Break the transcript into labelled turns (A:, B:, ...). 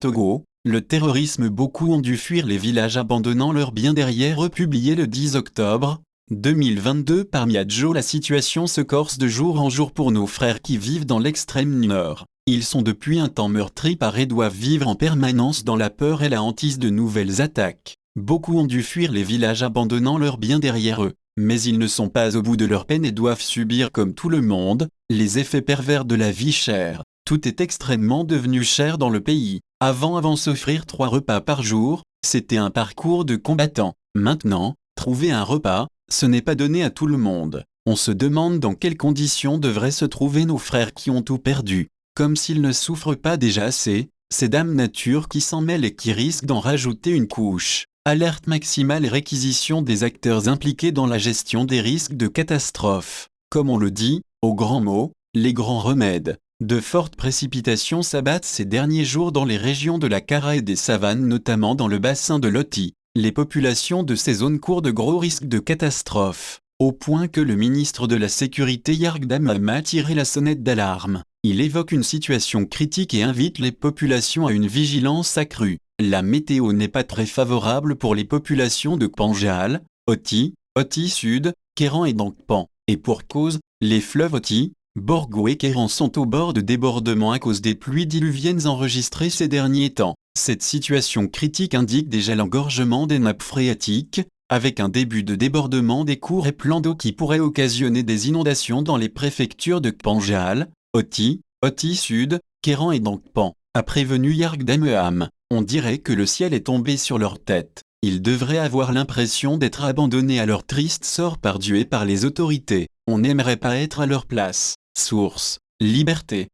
A: Togo, le terrorisme. Beaucoup ont dû fuir les villages abandonnant leurs biens derrière eux. Publié le 10 octobre 2022 par Miadjo. La situation se corse de jour en jour pour nos frères qui vivent dans l'extrême nord. Ils sont depuis un temps meurtris par et doivent vivre en permanence dans la peur et la hantise de nouvelles attaques. Beaucoup ont dû fuir les villages abandonnant leurs biens derrière eux, mais ils ne sont pas au bout de leur peine et doivent subir comme tout le monde, les effets pervers de la vie chère. Tout est extrêmement devenu cher dans le pays. Avant s'offrir 3 repas par jour, c'était un parcours de combattant. Maintenant, trouver un repas, ce n'est pas donné à tout le monde. On se demande dans quelles conditions devraient se trouver nos frères qui ont tout perdu. Comme s'ils ne souffrent pas déjà assez, c'est Dame Nature qui s'en mêle et qui risque d'en rajouter une couche. Alerte maximale et réquisition des acteurs impliqués dans la gestion des risques de catastrophe. Comme on le dit, aux grands mots, les grands remèdes. De fortes précipitations s'abattent ces derniers jours dans les régions de la Kara et des savanes, notamment dans le bassin de l'Oti. Les populations de ces zones courent de gros risques de catastrophe, au point que le ministre de la Sécurité Yargdam a tiré la sonnette d'alarme. Il évoque une situation critique et invite les populations à une vigilance accrue. La météo n'est pas très favorable pour les populations de Kpanjal, Oti, Oti Sud, Kéran et Dankpan. Et pour cause, les fleuves Oti, Borgo et Kéran sont au bord de débordements à cause des pluies diluviennes enregistrées ces derniers temps. Cette situation critique indique déjà l'engorgement des nappes phréatiques, avec un début de débordement des cours et plans d'eau qui pourrait occasionner des inondations dans les préfectures de Kpanjal, Oti, Oti Sud, Kéran et Dankpan. A prévenu Yargdam. On dirait que le ciel est tombé sur leur tête. Ils devraient avoir l'impression d'être abandonnés à leur triste sort par Dieu et par les autorités. On n'aimerait pas être à leur place. Source: Liberté.